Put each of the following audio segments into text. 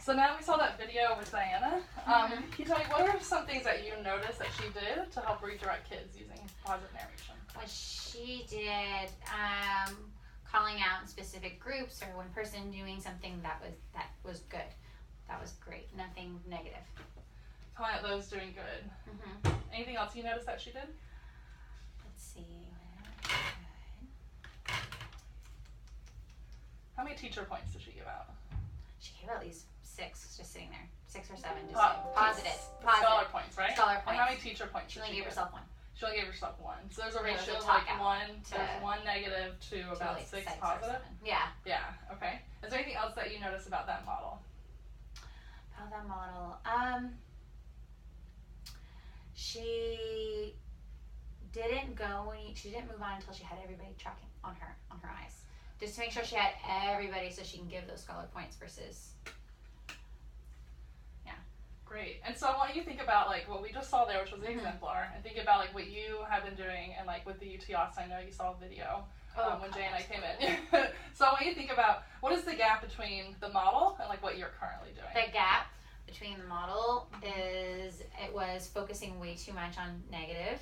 So now we saw that video with Diana. Can you tell me what are some things that you noticed that she did to help redirect kids using positive narration? What she did, calling out in specific groups or one person doing something that was good. That was great. Nothing negative. Calling out those doing good. Anything else you noticed that she did? Let's see. How many teacher points did she give out? She gave at least 6, just sitting there. 6 or 7, just positive. Scholar points, right? Scholar points. And how many teacher points? She only gave herself 1. She only gave herself 1. So there's a There was ratio a of top like out 1 negative to about like 6 6 or positive. 7. Yeah. Yeah. Okay. Is there anything else that you noticed about that model? About that model, she didn't she didn't move on until she had everybody tracking on her eyes, just to make sure she had everybody so she can give those scholar points versus. Great. And so I want you to think about like what we just saw there, which was the exemplar, and think about like what you have been doing, and like with the UT Austin, I know you saw a video when Jay and I came in. So I want you to think about what is the gap between the model and like what you're currently doing. The gap between the model is it was focusing way too much on negative.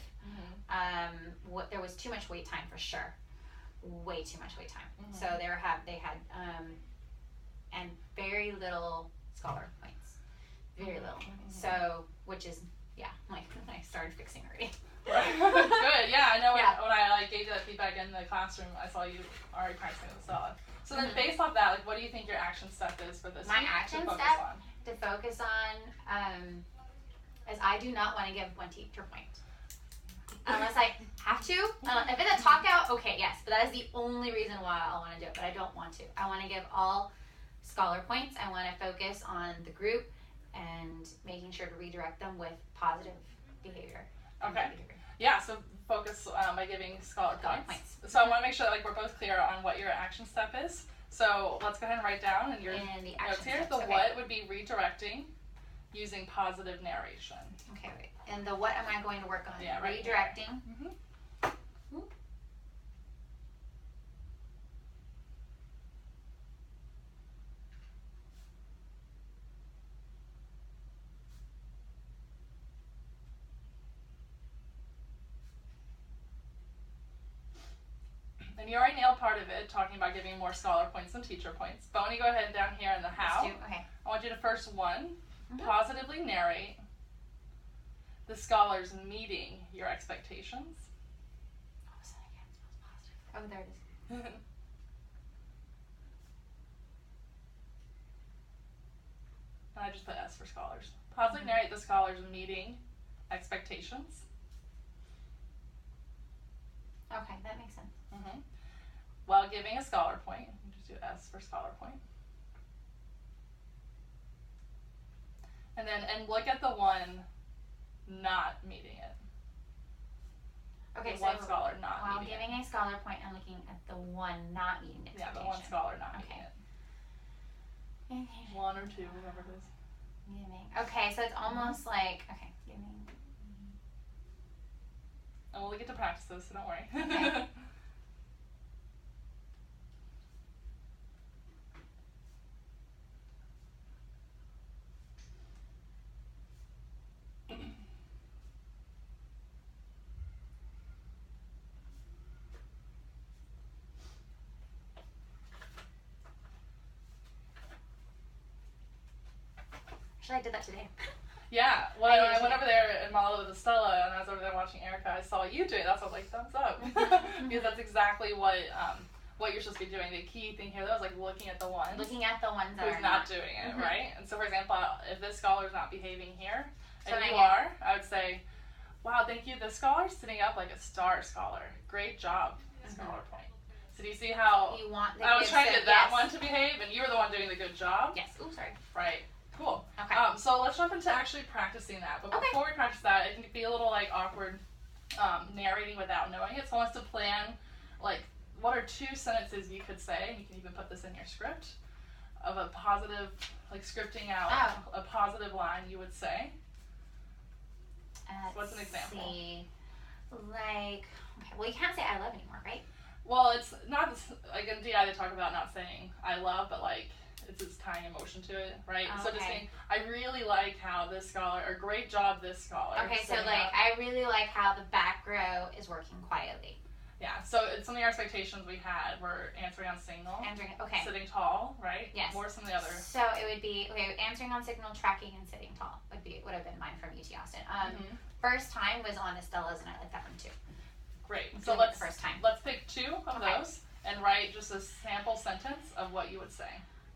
There was too much wait time for sure. Way too much wait time. So they had and very little scholar points. Very little. So, which is, like I started fixing already. Right. Good. Yeah, I know when I like gave you that feedback in the classroom, I saw you already practicing with solid. So then based off that, like what do you think your action step is for this My week action to focus step on? to focus on is I do not want to give 1 teacher point. Unless I have to. If it's a talk out, okay, yes. But that is the only reason why I want to do it. But I don't want to. I want to give all scholar points. I want to focus on the group and making sure to redirect them with positive behavior. Okay. Yeah, so focus by giving scholar points. So I want to make sure that like we're both clear on what your action step is. So let's go ahead and write down in your notes here. The what would be redirecting using positive narration. Okay, wait. And the what am I going to work on? Yeah, right. Redirecting. And you already nailed part of it, talking about giving more scholar points than teacher points. But when you go ahead down here in the how, I want you to first positively narrate the scholars meeting your expectations. Oh, there it is. And I just put S for scholars. Positively narrate the scholars meeting expectations. Okay, that makes sense. While giving a scholar point, you just do S for scholar point. And look at the one not meeting it. Okay, the so one scholar not while meeting giving a scholar point, I'm looking at the one not meeting the expectation. Yeah, the one scholar not meeting it. 1 or 2, whatever it is. Okay, so it's almost like giving. And we'll get to practice those, so don't worry. Okay. Actually, I did that today. Yeah, when I went over there and modeled with Estella, and I was over there watching Erica, I saw you do it. That's why I was like, thumbs up. Because that's exactly what you're supposed to be doing. The key thing here, though, is like looking at the ones. Looking at the ones that who's are not doing it, right? And so, for example, if this scholar's not behaving here, So and you are, I would say, wow, thank you. This scholar's sitting up like a star scholar. Great job, scholar point. So do you see how you want I was trying to get that one to behave, and you were the one doing the good job? Yes. Oh, sorry. Right. Cool. Okay. So let's jump into actually practicing that. But before we practice that, it can be a little like awkward narrating without knowing it. So I want us to plan like what are 2 sentences you could say, and you can even put this in your script, of a positive, like scripting out a positive line you would say. So what's an example? See. Well, you can't say I love anymore, right? Well, it's not, like in DI they talk about not saying I love, but like its tying emotion to it, right? Okay. So just saying, I really like how this scholar, or great job this scholar. Okay, so like, I really like how the back row is working quietly. Yeah, so some of the expectations we had were answering on signal, Okay. sitting tall, right? Yes. More some of the other. So it would be, answering on signal, tracking, and sitting tall would have been mine from UT Austin. First time was on Estella's, and I like that one too. Great. So let's first time. Let's pick 2 of those and write just a sample sentence of what you would say.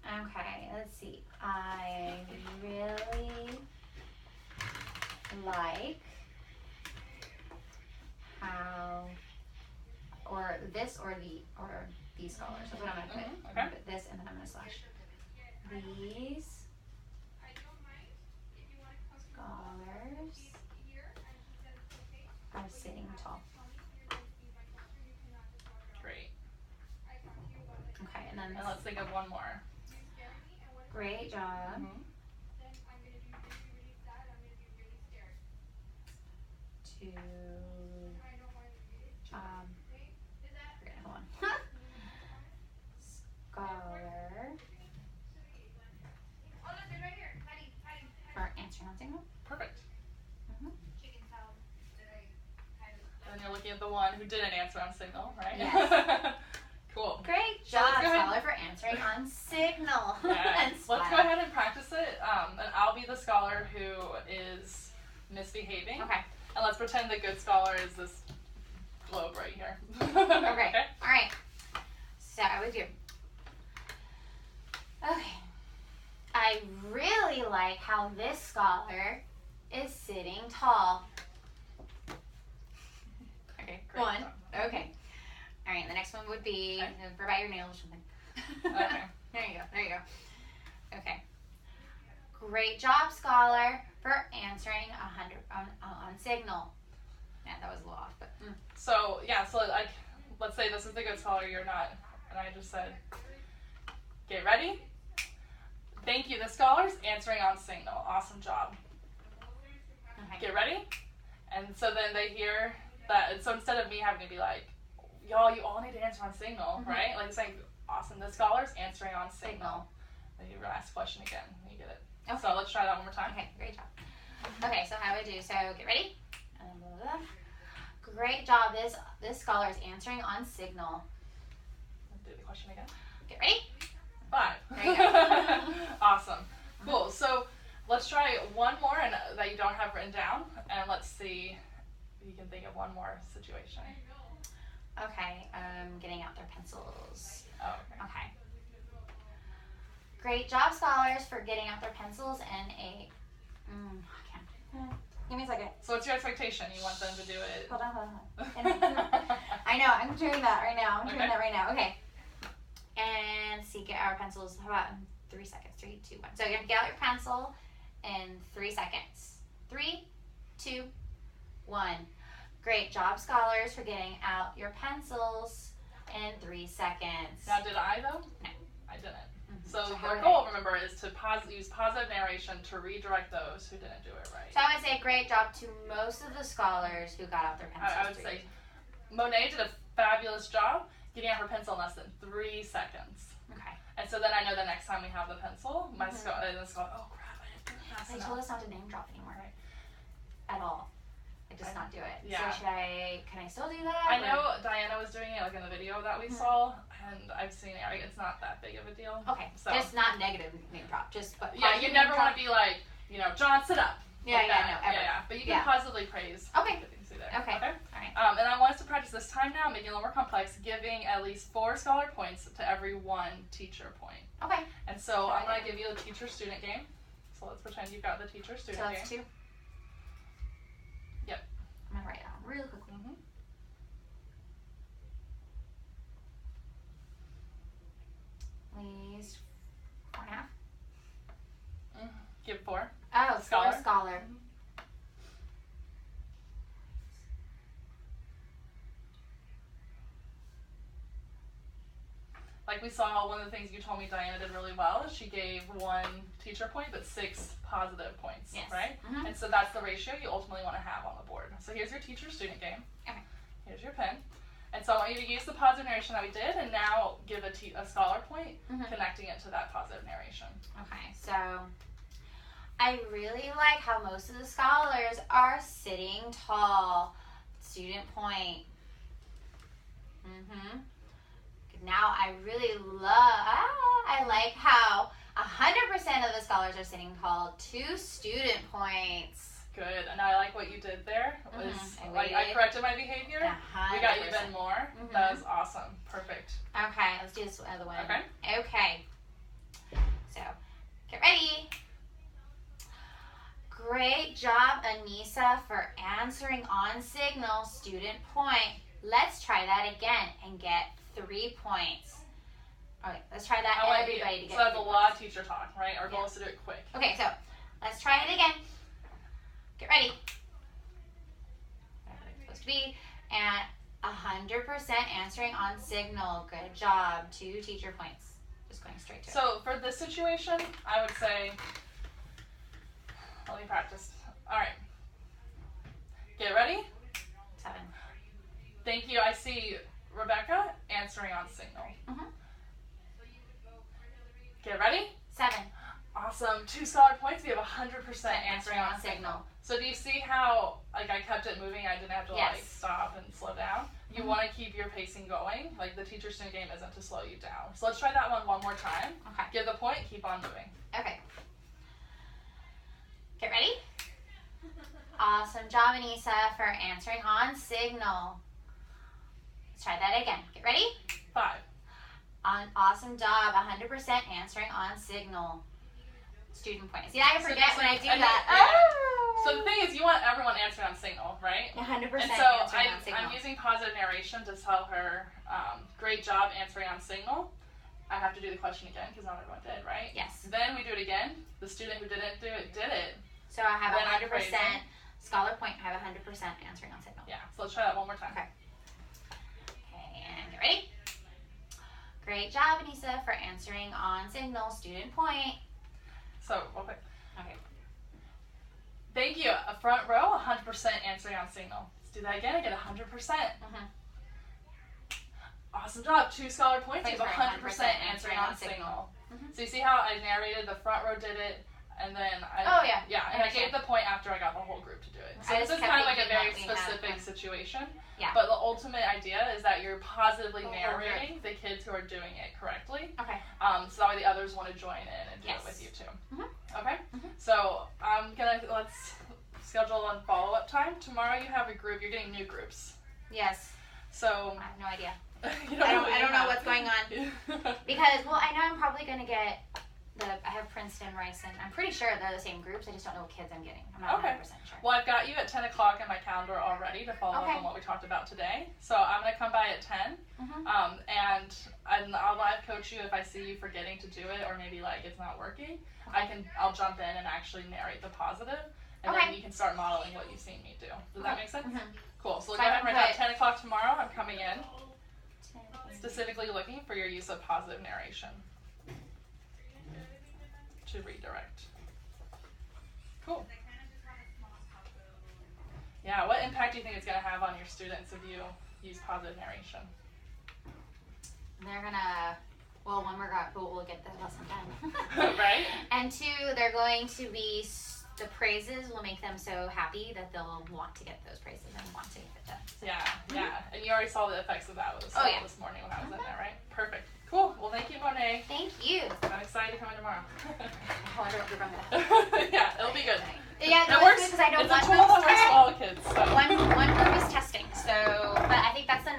Okay, let's see. I really like how, or this, or these scholars. That's what I'm gonna put. Okay. I'm gonna put this, and then I'm gonna slash. These scholars are sitting tall. Great. Okay, and then let's think of one more. Great job. Hold on. Scholar for answering on signal. Perfect. And you're looking at the one who didn't answer on signal, right? Yes. Cool. Great job, scholar, for answering on signal. Let's go ahead and practice it. And I'll be the scholar who is misbehaving. Okay. And let's pretend the good scholar is this globe right here. Okay. All right. So with you. Okay. I really like how this scholar is sitting tall. Okay, great. One. Okay. All right. The next one would be provide your nails or something. Okay. There you go. Okay. Great job, scholar, for answering 100 on signal. Yeah, that was a little off, but. So like, let's say this is the good scholar, you're not, and I just said, get ready. Thank you, the scholar's answering on signal. Awesome job. Okay. Get ready. And so then they hear that, and so instead of me having to be like, y'all, you all need to answer on signal, right? Like saying, awesome, the scholar's answering on signal. Then you ask the question again, and you get it. Okay. So let's try that one more time. Okay, great job. Okay, so how would I do? So get ready. Blah, blah, blah. Great job. This scholar is answering on signal. Do the question again. Get ready. 5. There you go. Awesome. Cool. So let's try one more and that you don't have written down, and let's see if you can think of one more situation. Okay, getting out their pencils. Oh, okay. Okay. Great job, scholars, for getting out their pencils and a. I can't. Give me a second. So what's your expectation? You want them to do it? Hold on. I know. I'm doing that right now. Okay. And see, get our pencils. How about in 3 seconds? 3, 2, 1. So you're gonna get out your pencil in 3 seconds. 3, 2, 1. Great job, scholars, for getting out your pencils in 3 seconds. Now, did I though? No. I didn't. Mm-hmm. So our goal, remember, is to use positive narration to redirect those who didn't do it right. So I would say great job to most of the scholars who got out their pencils. I would say Monet did a fabulous job getting out her pencil in less than 3 seconds. Okay. And so then I know the next time we have the pencil, my scholar, oh crap, I didn't do it fast They enough. told us not to name drop anymore. Right. At all. Like, just not do it. Yeah. So can I still do that? I know Diana was doing it like in the video that we saw, and I've seen it. It's not that big of a deal. Okay. So. Just not negative name drop. Just but yeah, you never want to be like, John, sit up. Yeah, like no, ever. Yeah. But you can positively praise. Okay. The things you did. Okay. Okay. All right. And I want us to practice this time now, making it a little more complex, giving at least 4 scholar points to every 1 teacher point. Okay. And so I'm going to give you a teacher-student game. So let's pretend you've got the teacher-student game. So that's 2? Yep. I'm going to write it down really quickly. Least 4.5. Give 4. Oh, Scholar. Scholar. Like we saw, one of the things you told me Diana did really well is she gave 1 teacher point, but 6 positive points, Yes. right? Mm-hmm. And so that's the ratio you ultimately want to have on the board. So here's your teacher-student game. Okay. Here's your pen. And so I want you to use the positive narration that we did and now give a scholar point connecting it to that positive narration. Okay, so I really like how most of the scholars are sitting tall. Student point. Now I really I like how 100% of the scholars are sitting tall. 2 student points. Good, and I like what you did there. I corrected my behavior. 100%. We got even more. That was awesome. Perfect. Okay, let's do this other one. Okay. Okay. So, get ready. Great job, Anissa, for answering on signal. Student point. Let's try that again and get 3 points. Okay, let's try that. Everybody to get. So that's a lot of teacher talk, right? Our goal is to do it quick. Okay, so let's try it again. Get ready. Whatever it's supposed to be. And 100% answering on signal. Good job. 2 teacher points. Just going straight to it. So for this situation, I would say, let me practice. All right. Get ready. 7. Thank you. I see Rebecca answering on signal. Get ready. 7. Awesome. 2 scholar points. We have 100% answering on signal. So do you see how I kept it moving? I didn't have to stop and slow down. You want to keep your pacing going. The teacher-student game isn't to slow you down. So let's try that one more time. Okay. Give the point. Keep on moving. Okay. Get ready. Awesome job, Anissa, for answering on signal. Let's try that again. Get ready. 5. Awesome job. 100% answering on signal. Student point. See, I forget when I do that. So the thing is, you want everyone answering on signal, right? 100% and so answering on signal. I'm using positive narration to tell her, great job answering on signal. I have to do the question again because not everyone did, right? Yes. Then we do it again. The student who didn't do it did it. So I have 100% scholar point. I have 100% answering on signal. Yeah. So let's try that one more time. Okay. Okay, and get ready. Great job, Anissa, for answering on signal. Student point. So, real quick. Okay. Thank you. A front row, 100% answering on signal. Let's do that again. I get 100%. Awesome job. 2 scholar points. You have 100% answering on signal. So you see how I narrated the front row did it, and then I gave the point after I got the whole group to do it. So this is kind of like a very specific situation. Yeah. But the ultimate idea is that you're positively narrating the kids who are doing it correctly. Okay. So that way the others want to join in and do it with you too. Okay. So let's schedule a follow-up time. Tomorrow you have a group. You're getting new groups. Yes. So I have no idea. I don't know what's going on because I know I'm probably gonna get I have Princeton, Rice, and I'm pretty sure they're the same groups. I just don't know what kids I'm getting. I'm not 100% sure. Well, I've got you at 10 o'clock in my calendar already to follow up on what we talked about today. So I'm going to come by at 10, and I'll live coach you if I see you forgetting to do it or maybe it's not working. I'll jump in and actually narrate the positive, and then you can start modeling what you've seen me do. Does that make sense? Cool. So go ahead and write down 10 o'clock tomorrow. I'm coming in, specifically looking for your use of positive narration to redirect. Cool. Yeah, what impact do you think it's going to have on your students if you use positive narration? They're gonna, one, we'll get the lesson done. Right? And 2, they're going to be, the praises will make them so happy that they'll want to get those praises and want to get it done. So. Yeah. And you already saw the effects of that with the school this morning when I was in there, right? Perfect. Cool. Well, thank you, Monet. Thank you. I'm excited to come in tomorrow. I wonder what you're going to Yeah, it'll be good. Yeah, no, it works because I know it's a tool